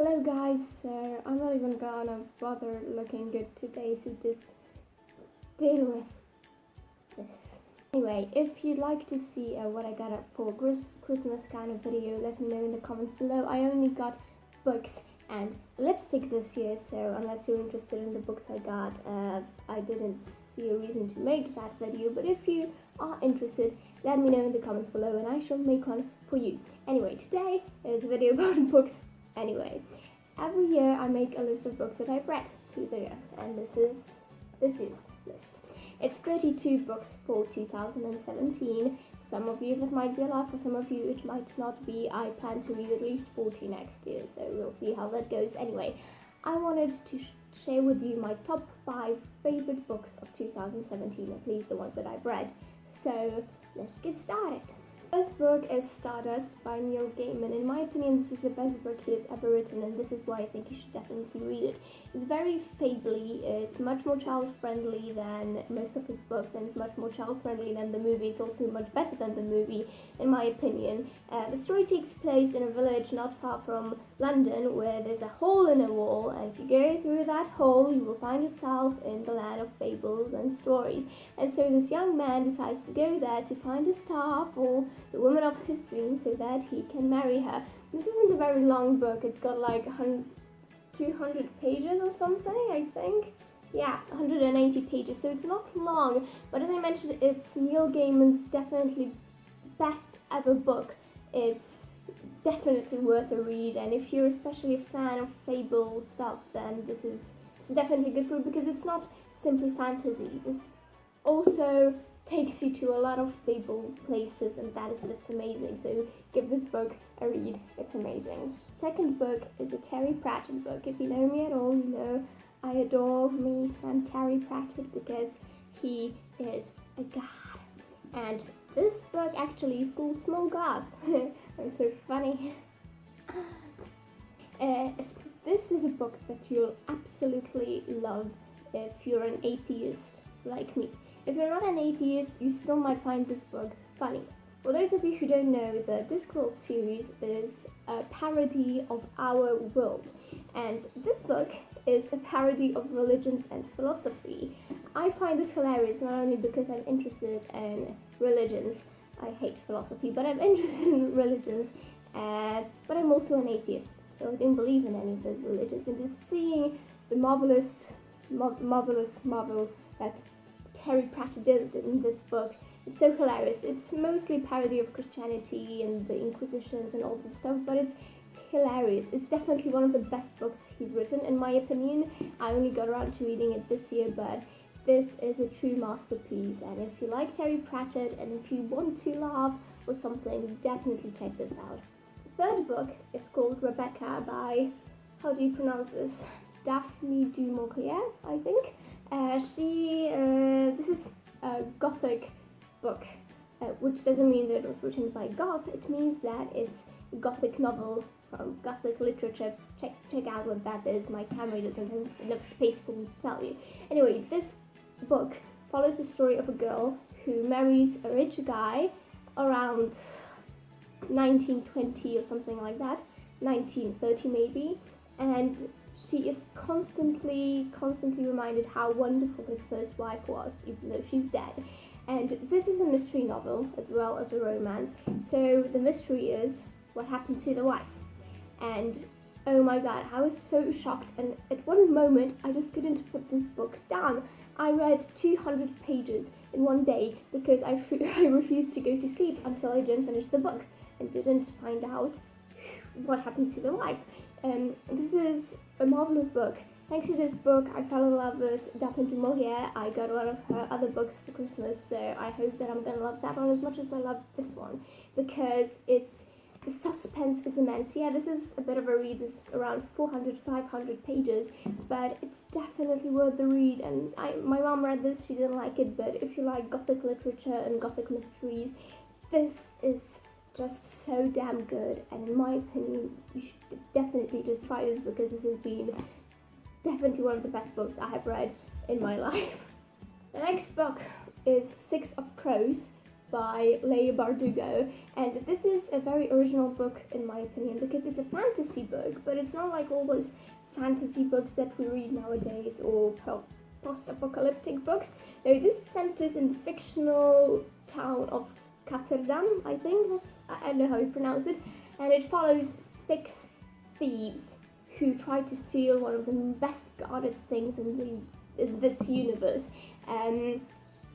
Hello guys, so I'm not even gonna bother looking good today, so just deal with this. Anyway, if you'd like to see what I got up for Christmas kind of video, let me know in the comments below. I only got books and lipstick this year, so unless you're interested in the books I got, I didn't see a reason to make that video, but if you are interested, let me know in the comments below and I shall make one for you. Anyway, today is a video about books. Anyway, every year I make a list of books that I've read through the year, and this is list. It's 32 books for 2017. For some of you that might be a lot, for some of you it might not be. I plan to read at least 40 next year, so we'll see how that goes. Anyway, I wanted to share with you my top 5 favorite books of 2017, at least the ones that I've read. So let's get started. First book is Stardust by Neil Gaiman. In my opinion, this is the best book he has ever written, and this is why I think you should definitely read it. It's very fably, it's much more child-friendly than most of his books, and it's much more child-friendly than the movie. It's also much better than the movie, in my opinion. The story takes place in a village not far from London, where there's a hole in a wall, and if you go through that hole, you will find yourself in the land of fables and stories. And so this young man decides to go there to find a star for the woman of his dreams so that he can marry her. This isn't a very long book. It's got like 200 pages or something, I think. Yeah, 180 pages, so it's not long. But as I mentioned, it's Neil Gaiman's definitely best ever book. It's definitely worth a read, and if you're especially a fan of fable stuff, then this is definitely good for you, because it's not simply fantasy. This also takes you to a lot of fable places, and that is just amazing. So give this book a read, it's amazing. Second book is a Terry Pratchett book. If you know me at all, you know I adore me some Terry Pratchett because he is a god. And this book actually is called Small Gods. I'm so funny. This is a book that you'll absolutely love if you're an atheist like me. If you're not an atheist, you still might find this book funny. For those of you who don't know, the Discworld series is a parody of our world, and this book is a parody of religions and philosophy. I find this hilarious, not only because I'm interested in religions, I hate philosophy, but I'm interested in religions, but I'm also an atheist, so I don't believe in any of those religions, and just seeing the marvelous marvel that Terry Pratchett did in this book, it's so hilarious. It's mostly parody of Christianity and the Inquisitions and all this stuff, but it's hilarious. It's definitely one of the best books he's written, in my opinion. I only got around to reading it this year, but this is a true masterpiece, and if you like Terry Pratchett and if you want to laugh or something, definitely check this out. The third book is called Rebecca by, how do you pronounce this? Daphne du Maurier, I think. This is a gothic book, which doesn't mean that it was written by goth. It means that it's a gothic novel from gothic literature. Check out what that is. My camera doesn't have enough space for me to tell you. Anyway, this book follows the story of a girl who marries a rich guy around 1920 or something like that, 1930 maybe, and she is constantly reminded how wonderful his first wife was, even though she's dead. And this is a mystery novel as well as a romance. So the mystery is what happened to the wife. And oh my god, I was so shocked, and at one moment I just couldn't put this book down. I read 200 pages in one day because I refused to go to sleep until I didn't finish the book and didn't find out what happened to the wife. This is a marvelous book. Thanks to this book, I fell in love with Daphne du Maurier. I got one of her other books for Christmas, so I hope that I'm gonna love that one as much as I love this one, because the suspense is immense. Yeah, this is a bit of a read. This is around 400-500 pages, but it's definitely worth the read. And my mom read this, she didn't like it, but if you like gothic literature and gothic mysteries, this is just so damn good, and in my opinion, you should definitely just try this, because this has been definitely one of the best books I have read in my life. The next book is Six of Crows by Leigh Bardugo, and this is a very original book in my opinion because it's a fantasy book, but it's not like all those fantasy books that we read nowadays or post-apocalyptic books. No, this centers in the fictional town of Catterdam, I think I don't know how you pronounce it, and it follows 6 thieves who try to steal one of the best guarded things in this universe.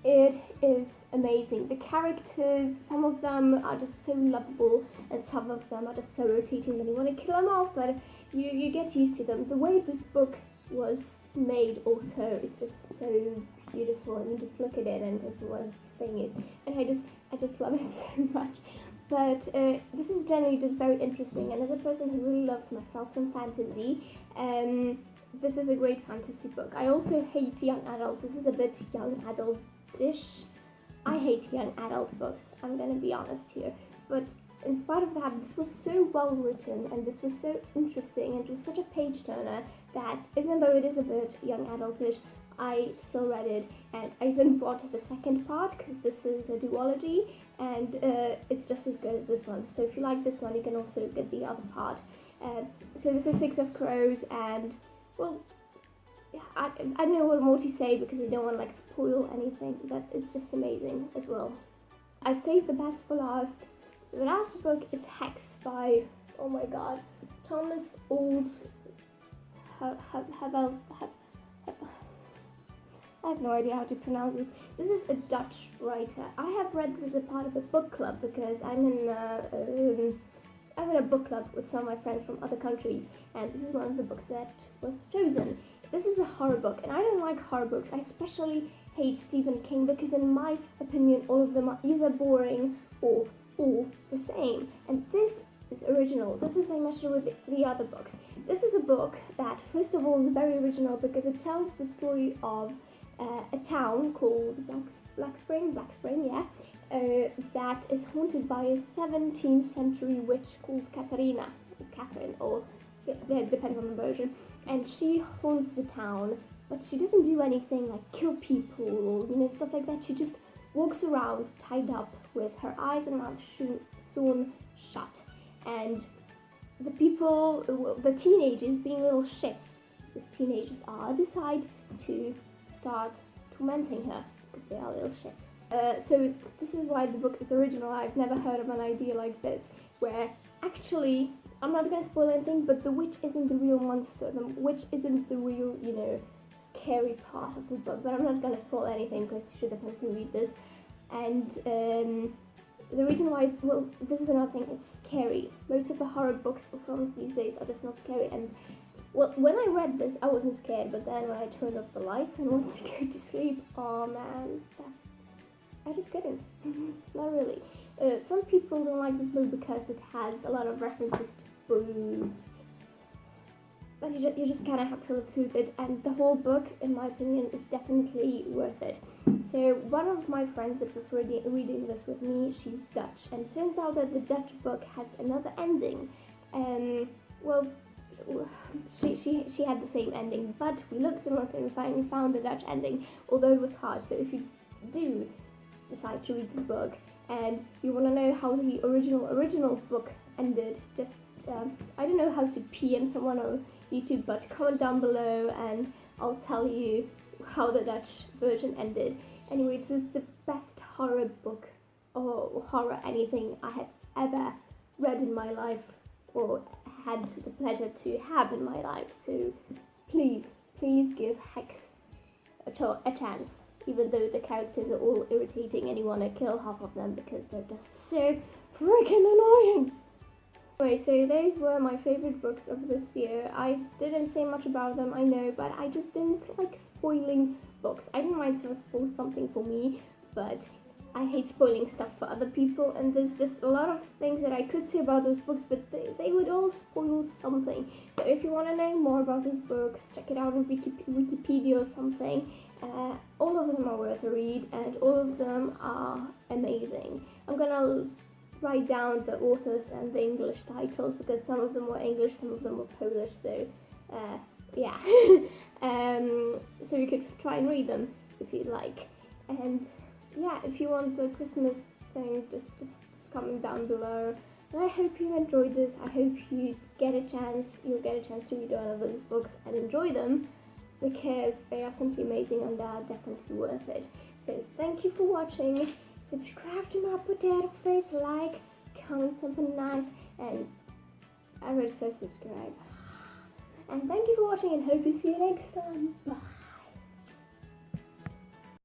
It is amazing. The characters, some of them are just so lovable, and some of them are just so irritating that you want to kill them off, but you get used to them. The way this book was made also is just so beautiful, and you just look at it and just what this thing is, and I just love it so much. But this is generally just very interesting, and as a person who really loves myself some fantasy, this is a great fantasy book. I also hate young adults. This is a bit young adult-ish. I hate young adult books, I'm gonna be honest here. But in spite of that, this was so well written, and this was so interesting, and it was such a page turner that even though it is a bit young adultish, I still read it, and I even bought the second part because this is a duology, and it's just as good as this one. So if you like this one, you can also get the other part. So this is Six of Crows, and well, I don't know what more to say because I don't want to like spoil anything, but it's just amazing as well. I've saved the best for last. The last book is Hex by, oh my god, Thomas Old. I have no idea how to pronounce this. This is a Dutch writer. I have read this as a part of a book club because I'm in a book club with some of my friends from other countries, and this is one of the books that was chosen. This is a horror book, and I don't like horror books. I especially hate Stephen King because in my opinion all of them are either boring or all the same, and this is original. This is the same issue with the other books. This is a book that first of all is very original because it tells the story of a town called Black Spring, yeah, that is haunted by a 17th century witch called Catherine, or it depends on the version, and she haunts the town, but she doesn't do anything like kill people or stuff like that. She just walks around tied up with her eyes and mouth sewn shut, and the people, the teenagers being little shits, as teenagers are, decide to start tormenting her because they are little shits. So this is why the book is original. I've never heard of an idea like this, where actually, I'm not going to spoil anything, but the witch isn't the real monster. The witch isn't the real, scary part of the book. But I'm not going to spoil anything because you should definitely read this. And the reason why, well, this is another thing, it's scary. Most of the horror books or films these days are just not scary. And well, when I read this, I wasn't scared, but then when I turned off the lights and wanted to go to sleep, oh man, I just couldn't. Not really. Some people don't like this book because it has a lot of references to boobs. But you just kind of have to live through it, and the whole book, in my opinion, is definitely worth it. So one of my friends that was reading this with me, she's Dutch, and it turns out that the Dutch book has another ending. Well, she had the same ending, but we looked and we finally found the Dutch ending, although it was hard. So if you do decide to read this book and you want to know how the original book ended, just I don't know how to PM someone on YouTube, but comment down below and I'll tell you how the Dutch version ended. Anyway, this is the best horror book or horror anything I have ever read in my life or had the pleasure to have in my life. So please give Hex a chance, even though the characters are all irritating and you want to kill half of them because they're just so freaking annoying. Anyway, so those were my favorite books of this year. I didn't say much about them, I know, but I just don't like spoiling books. I don't mind if I spoil something for me, but I hate spoiling stuff for other people, and there's just a lot of things that I could say about those books, but they would all spoil something. So if you want to know more about those books, check it out on Wikipedia or something. All of them are worth a read, and all of them are amazing. I'm gonna write down the authors and the English titles because some of them were English, some of them were Polish, so yeah. So you could try and read them if you'd like. And yeah, if you want the Christmas anything, just comment down below. And I hope you enjoyed this. I hope you'll get a chance to read one of those books and enjoy them, because they are simply amazing and they are definitely worth it. So thank you for watching. Subscribe to my potato face, like, comment something nice, and I already said subscribe. And thank you for watching, and hope to see you next time. Bye.